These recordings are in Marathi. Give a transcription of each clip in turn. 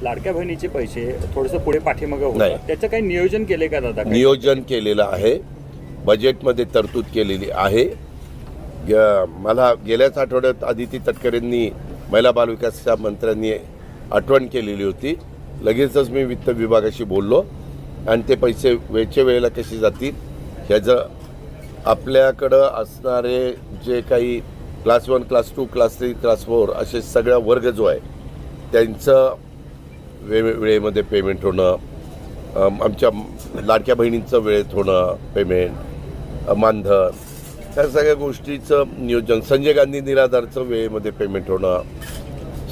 लाडक्या बहिणीचे पैसे थोडंसं पुढे पाठीमागे होतात, त्याचं काही नियोजन केले का दादा? नियोजन केलेलं आहे, बजेटमध्ये तरतूद केलेली आहे. मला गेल्याच आठवड्यात आदिती तटकरेंनी महिला बालविकासच्या मंत्र्यांनी आठवण केलेली होती. लगेचच मी वित्त विभागाशी बोललो आणि ते पैसे वेळच्या वेळेला कसे जातील ह्याचं आपल्याकडं असणारे जे काही क्लास 1, क्लास 2, क्लास 3, क्लास 4 असे सगळा वर्ग जो आहे त्यांचं वेळेमध्ये पेमेंट होणं, आमच्या लाडक्या बहिणींचं वेळेत होणं पेमेंट, मानधन, त्या सगळ्या गोष्टीचं नियोजन, संजय गांधी निराधारचं वेळेमध्ये पेमेंट होणं,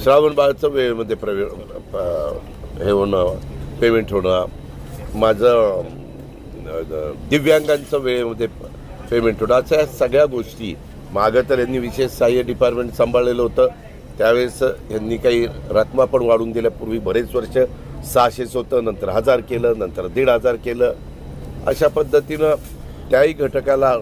श्रावण बाळचं वेळेमध्ये हे होणं पेमेंट होणं, माझं दिव्यांगांचं वेळेमध्ये पेमेंट होणं, अशा सगळ्या गोष्टी. मागं तर यांनी विशेष सहाय्य डिपार्टमेंट सांभाळलेलं होतं, त्यावेळेस यांनी काही रकमा पण वाढवून दिल्या. पूर्वी बरेच वर्ष 600 होतं, नंतर 1000 केलं, नंतर 1500 केलं. अशा पद्धतीनं त्याही घटकाला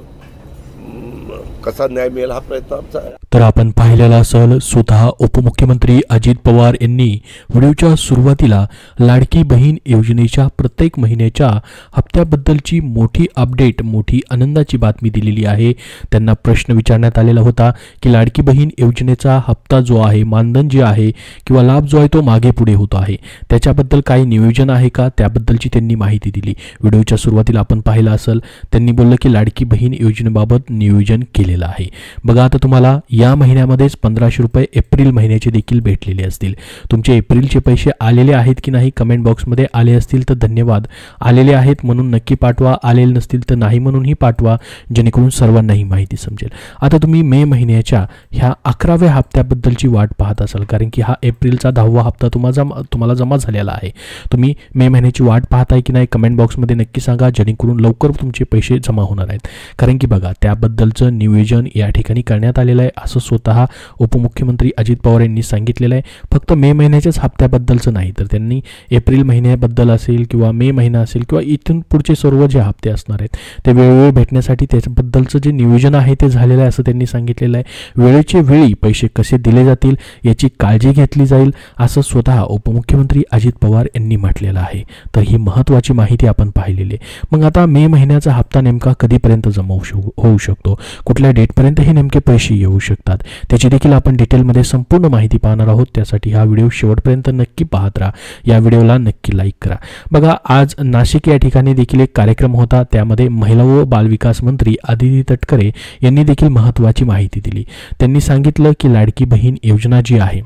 कसा न्याय मिळेल हा प्रयत्न आमचा आहे. तर आपण पाहिलेला असेल, स्वतः उपमुख्यमंत्री अजित पवार यांनी व्हिडिओच्या सुरुवातीला लाडकी बहीण योजनेच्या प्रत्येक महिन्याच्या हप्त्याबद्दलची मोठी अपडेट, मोठी आनंदाची बातमी दिलेली आहे. त्यांना प्रश्न विचारण्यात आलेला होता की लाडकी बहीण योजनेचा हप्ता जो आहे, मानधन जे आहे किंवा लाभ जो आहे तो मागे पुढे होत आहे, त्याच्याबद्दल काही नियोजन आहे का, त्याबद्दलची त्यांनी माहिती दिली. व्हिडिओच्या सुरुवातीला आपण पाहिलं असेल, त्यांनी बोललं की लाडकी बहीण योजनेबाबत नियोजन केलेलं आहे. बघा, आता तुम्हाला या महिन्यामध्येच 1500 रुपये एप्रिल महिन्याचे देखील भेटलेले असतील. तुमचे एप्रिलचे पैसे आलेले आहेत की नाही कमेंट बॉक्समध्ये आले असतील तर धन्यवाद. आलेले आहेत म्हणून नक्की पाठवा, आलेले नसतील तर नाही म्हणूनही पाठवा, जेणेकरून सर्वांनाही माहिती समजेल. आता तुम्ही मे महिन्याच्या ह्या 11व्या हप्त्याबद्दलची वाट पाहत असाल, कारण की हा एप्रिलचा 10वा हप्ता तुम्हाला जमा झालेला आहे. तुम्ही मे महिन्याची वाट पाहताय की नाही कमेंट बॉक्समध्ये नक्की सांगा, जेणेकरून लवकर तुमचे पैसे जमा होणार आहेत. कारण की बघा, त्याबद्दलचं नियोजन या ठिकाणी करण्यात आलेलं आहे, असं स्वतः उपमुख्यमंत्री अजित पवार यांनी सांगितलेलं आहे. फक्त मे महिन्याच्याच हप्त्याबद्दलचं नाही, तर त्यांनी एप्रिल महिन्याबद्दल असेल किंवा मे महिना असेल किंवा इथून पुढचे सर्व जे हप्ते असणार आहेत ते वेळोवेळी भेटण्यासाठी त्याच्याबद्दलचं जे नियोजन आहे ते झालेलं आहे, असं त्यांनी सांगितलेलं आहे. वेळेच्या वेळी पैसे कसे दिले जातील याची काळजी घेतली जाईल, असं स्वतः उपमुख्यमंत्री अजित पवार यांनी म्हटलेलं आहे. तर ही महत्त्वाची माहिती आपण पाहिलेली आहे. मग आता मे महिन्याचा हप्ता नेमका कधीपर्यंत जमा होऊ शकतो, कुठल्या डेटपर्यंत हे नेमके पैसे येऊ शकतात, त्याची देखील आपण डिटेलमध्ये संपूर्ण माहिती पाहणार आहोत. त्यासाठी हा व्हिडिओ शेवटपर्यंत नक्की पाहत राहा, या व्हिडिओला नक्की लाईक करा. बघा, आज नाशिक या ठिकाणी देखील एक कार्यक्रम होता, त्यामध्ये महिला व बालविकास मंत्री आदिती तटकरे यांनी देखील महत्त्वाची माहिती दिली. त्यांनी सांगितलं की लाडकी बहीण योजना जी आहे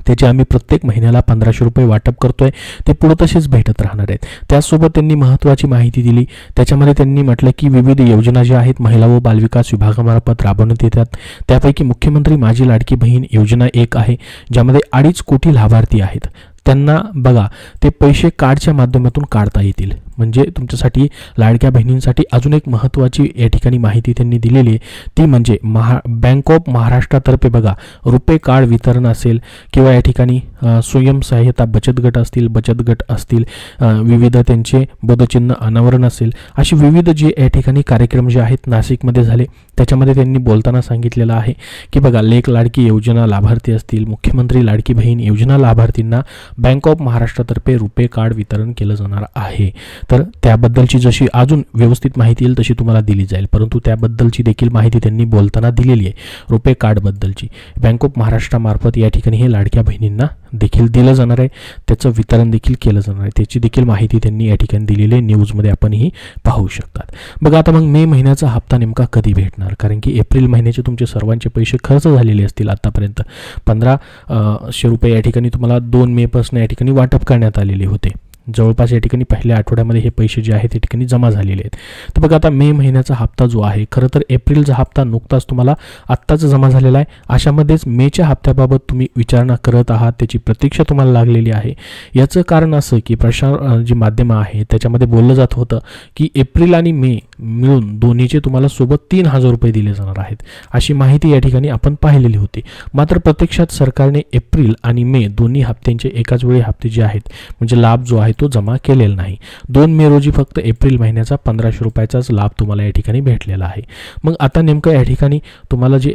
त्याचे आम्ही प्रत्येक महिन्याला 1500 रुपये वाटप करतोय, ते पुढे तसेच भेटत राहणार आहेत. त्याचसोबत त्यांनी महत्त्वाची माहिती दिली. त्याच्यामध्ये त्यांनी म्हटलं की विविध योजना ज्या आहेत महिला व बालविकास विभागामार्फत राबवण्यात येतात, त्यापैकी मुख्यमंत्री माझी लाडकी बहीण योजना एक आहे, ज्यामध्ये 2.5 कोटी लाभार्थी आहेत. त्यांना बघा ते पैसे कार्डच्या माध्यमातून काढता येतील. म्हणजे तुमच्यासाठी लाडक्या बहिणींसाठी अजून एक महत्त्वाची या ठिकाणी माहिती त्यांनी दिलेली आहे, ती म्हणजे बँक ऑफ महाराष्ट्रातर्फे बघा रुपे कार्ड वितरण असेल किंवा या ठिकाणी स्वयंसहाय्यता बचत गट असतील, विविध त्यांचे बोधचिन्ह अनावरण असेल, असे विविध जे या ठिकाणी कार्यक्रम जे आहेत नाशिकमध्ये झाले. त्याच्यामध्ये त्यांनी बोलताना सांगितलेलं आहे की बघा, लेक लाडकी योजना लाभार्थी असतील, मुख्यमंत्री लाडकी बहीण योजना लाभार्थींना बँक ऑफ महाराष्ट्रातर्फे रुपे कार्ड वितरण केलं जाणार आहे. तर त्याबद्दलची जशी अजून व्यवस्थित माहिती येईल तशी तुम्हाला दिली जाईल, परंतु त्याबद्दलची देखील माहिती त्यांनी बोलताना दिलेली आहे. रुपे कार्डबद्दलची बँक ऑफ महाराष्ट्रामार्फत या ठिकाणी हे लाडक्या बहिणींना देखील दिलं जाणार आहे, त्याचं वितरण देखील केलं जाणार आहे. त्याची देखील माहिती त्यांनी या ठिकाणी दिलेली आहे, न्यूजमध्ये आपणही पाहू शकतात. बघा, आता मग मे महिन्याचा हप्ता नेमका कधी भेटणार, कारण की एप्रिल महिन्याचे तुमचे सर्वांचे पैसे खर्च झालेले असतील. आतापर्यंत 1500 रुपये या ठिकाणी तुम्हाला 2 मे पासून या ठिकाणी वाटप करण्यात आलेले होते. जवळपास या ठिकाणी पहिल्या आठवड्यामध्ये हे पैसे जे आहेत ते ठिकाणी जमा झालेले आहेत. तर बघा, आता मे महिन्याचा हप्ता जो आहे, खरं तर एप्रिलचा हप्ता नुकताच तुम्हाला आत्ताच जमा झालेला आहे. अशामध्येच मेच्या हप्त्याबाबत तुम्ही विचारणा करत आहात, त्याची प्रतीक्षा तुम्हाला लागलेली आहे. याचं कारण असं की प्रसार जी माध्यमं आहे त्याच्यामध्ये बोललं जात होतं की एप्रिल आणि मे मिळून दोन्हीचे तुम्हाला सोबत 3000 रुपये दिले जाणार आहेत, अशी माहिती या ठिकाणी आपण पाहिलेली होती. मात्र प्रत्यक्षात सरकारने एप्रिल आणि मे दोन्ही हप्त्यांचे एकाच वेळी हप्ते जे आहेत म्हणजे लाभ जो आहे तो जमा केलेला नाही. 2 मे रोजी फक्त एप्रिल महिन्याचा 1500 रुपयाचाच लाभ तुम्हाला या ठिकाणी भेटलेला आहे. मग आता नेमकं या ठिकाणी तुम्हाला जे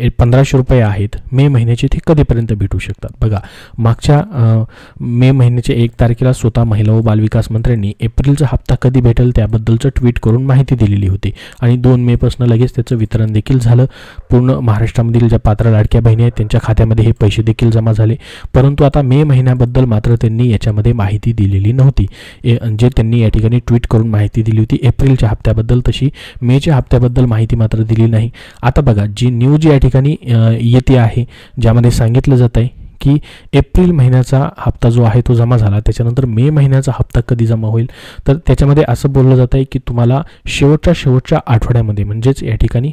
1500 रुपये आहेत मे महिन्याचे ते कधीपर्यंत भेटू शकतात? बघा, मागच्या मे महिन्याच्या 1 तारखेला स्वतः महिला व बालविकास मंत्र्यांनी एप्रिलचा हप्ता कधी भेटेल त्याबद्दलचं ट्विट करून माहिती दिलेली होती आणि 2 मे पासून लगेच त्याचं वितरण देखील झालं. पूर्ण महाराष्ट्रामधील ज्या पात्र लाडक्या बहिणी आहेत त्यांच्या खात्यामध्ये हे पैसे देखील जमा झाले. परंतु आता मे महिन्याबद्दल मात्र त्यांनी याच्यामध्ये माहिती दिलेली नव्हती. जे त्यांनी या ठिकाणी ट्विट करून माहिती दिली होती एप्रिलच्या हप्त्याबद्दल, तशी मेच्या हप्त्याबद्दल माहिती मात्र दिली नाही. आता बघा, जी न्यूज या ठिकाणी येते आहे ज्यामध्ये सांगितलं जात आहे की एप्रिल महिन्याचा हप्ता जो आहे तो जमा झाला, त्याच्यानंतर मे महिन्याचा हप्ता कधी जमा होईल, तर त्याच्यामध्ये असं बोललं जात आहे की तुम्हाला शेवटच्या आठवड्यामध्ये म्हणजेच या ठिकाणी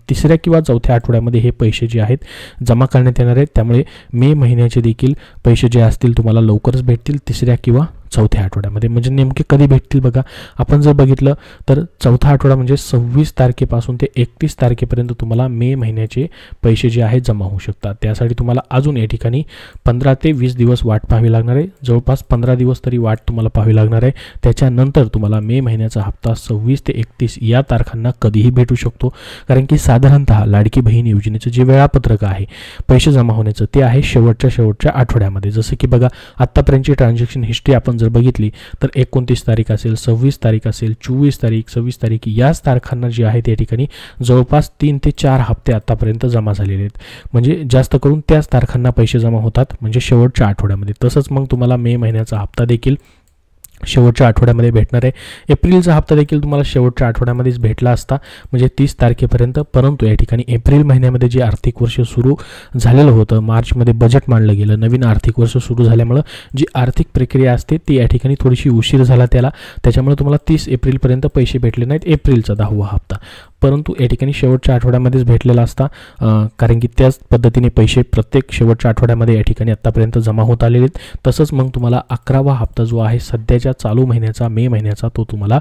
3ऱ्या किंवा 4थ्या आठवड्यामध्ये हे पैसे जे आहेत जमा करण्यात येणार आहेत. त्यामुळे मे महिन्याचे देखील पैसे जे असतील तुम्हाला लवकरच भेटतील 3ऱ्या किंवा 4थ्या आठवड्यामध्ये. म्हणजे नेमके कधी भेटतील बघा, आपण जर बघितलं तर 4था आठवडा म्हणजे 26 तारखेपासून ते 31 तारखेपर्यंत तुम्हाला मे महिन्याचे पैसे जे आहेत जमा होऊ शकतात. त्यासाठी तुम्हाला अजून या ठिकाणी 15 ते 20 दिवस वाट पाहावी लागणार आहे. जवळपास 15 दिवस तरी वाट तुम्हाला पाहावी लागणार आहे. त्याच्यानंतर तुम्हाला मे महिन्याचा हप्ता 26 ते 31 या तारखांना कधीही भेटू शकतो. कारण की साधारणतः लाडकी बहीण योजनेचं जे वेळापत्रक आहे पैसे जमा होण्याचं ते आहे शेवटच्या आठवड्यामध्ये. जसं की बघा, आत्तापर्यंतची ट्रान्झॅक्शन हिस्ट्री आपण जर बघितली तर 29 तारीख असेल, 26 तारीख असेल, 24 तारीख, 26 तारीख याच तारखांना जे आहेत या ठिकाणी जवळपास 3 ते 4 हप्ते आतापर्यंत जमा झालेले आहेत. म्हणजे जास्त करून त्याच तारखांना पैसे जमा होतात म्हणजे शेवटच्या आठवड्यामध्ये. तसंच मग तुम्हाला मे महिन्याचा हप्ता देखील शेवटच्या आठवड्यामध्ये भेटणार आहे. एप्रिलचा हप्ता देखील तुम्हाला शेवटच्या आठवड्यामध्येच भेटला असता म्हणजे 30 तारखेपर्यंत. परंतु या ठिकाणी एप्रिल महिन्यामध्ये जे आर्थिक वर्ष सुरू झालेलं होतं, मार्चमध्ये बजेट मांडलं गेलं, नवीन आर्थिक वर्ष सुरू झाल्यामुळं जी आर्थिक प्रक्रिया असते ती या ठिकाणी थोडीशी उशीर झाला त्याच्यामुळे तुम्हाला 30 एप्रिलपर्यंत पैसे भेटले नाहीत एप्रिलचा 10वा हप्ता. परंतु या ठिकाणी शेवटच्या आठवड्यामध्येच भेटलेला असता, कारण की त्याच पद्धतीने पैसे प्रत्येक शेवटच्या आठवड्यामध्ये या ठिकाणी आत्तापर्यंत जमा होत आलेले आहेत. तसंच मग तुम्हाला 11वा हप्ता जो आहे सध्याच्या चालू महिन्याचा मे महिन्याचा तो तुम्हाला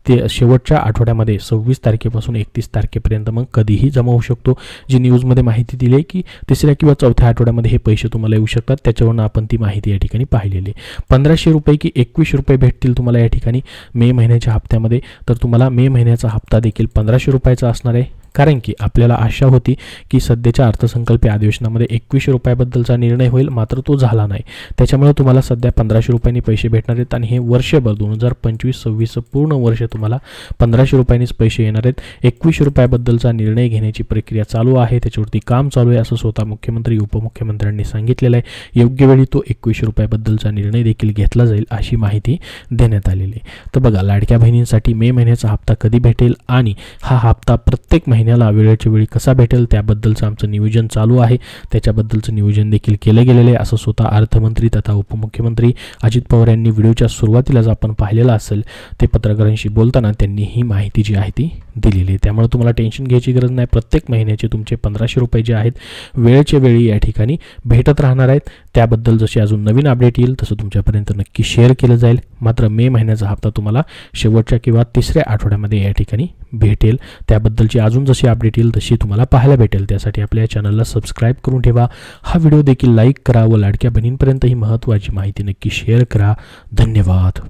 ते शेवटच्या आठवड्यामध्ये 26 तारखेपासून 31 तारखेपर्यंत मग कधीही जमा होऊ शकतो. जी न्यूजमध्ये माहिती दिली आहे की 3ऱ्या किंवा 4थ्या आठवड्यामध्ये हे पैसे तुम्हाला येऊ शकतात, त्याच्यावरून आपण ती माहिती या ठिकाणी पाहिलेली आहे. 1500 रुपये की 21 रुपये भेटतील तुम्हाला या ठिकाणी मे महिन्याच्या हप्त्यामध्ये. तर तुम्हाला मे महिन्याचा हप्ता देखील 1500 रुपयाचा असणार आहे. कारण की आपल्याला आशा होती की सध्याच्या अर्थसंकल्पीय अधिवेशनामध्ये 2100 रुपयाबद्दलचा निर्णय होईल, मात्र तो झाला नाही. त्याच्यामुळे तुम्हाला सध्या 1500 रुपयांनी पैसे भेटणार आहेत आणि हे वर्षभर 2025-26 पूर्ण वर्ष तुम्हाला 1500 रुपयांनीच पैसे येणार आहेत. 2100 रुपयाबद्दलचा निर्णय घेण्याची प्रक्रिया चालू आहे, त्याच्यावरती काम चालू आहे असं स्वतः मुख्यमंत्री उपमुख्यमंत्र्यांनी सांगितलेलं आहे. योग्य वेळी तो 2100 रुपयाबद्दलचा निर्णय देखील घेतला जाईल अशी माहिती देण्यात आलेली आहे. तर बघा, लाडक्या बहिणींसाठी मे महिन्याचा हप्ता कधी भेटेल आणि हा हप्ता प्रत्येक महिन्याला वेळेच्या वेळी कसा भेटेल त्याबद्दलचं आमचं नियोजन चालू आहे. त्याच्याबद्दलचं नियोजन देखील केलं गेलेलं आहे असं स्वतः अर्थमंत्री तथा उपमुख्यमंत्री अजित पवार यांनी व्हिडिओच्या सुरुवातीलाच आपण पाहिलेलं असेल. ते पत्रकारांशी बोलताना त्यांनी ही माहिती जी आहे ती दिलेली आहे. त्यामुळे तुम्हाला टेन्शन घ्यायची गरज नाही. प्रत्येक महिन्याचे तुमचे 1500 रुपये जे आहेत वेळेच्या वेळी या ठिकाणी भेटत राहणार आहेत. त्याबद्दल जसे अजून नवीन अपडेट येईल तसं तुमच्यापर्यंत नक्की शेअर केलं जाईल. मात्र मे महिन्याचा हप्ता तुम्हाला शेवटच्या किंवा 3ऱ्या आठवड्यामध्ये या ठिकाणी भेटेल. त्याबद्दलची अजून जशी अपडेट येईल तशी तुम्हाला पाहायला भेटेल. त्यासाठी आपल्या चॅनलला सबस्क्राईब करून ठेवा. हा व्हिडिओ देखील लाईक करा व लाडक्या बहिणींपर्यंत ही महत्त्वाची माहिती नक्की शेअर करा. धन्यवाद.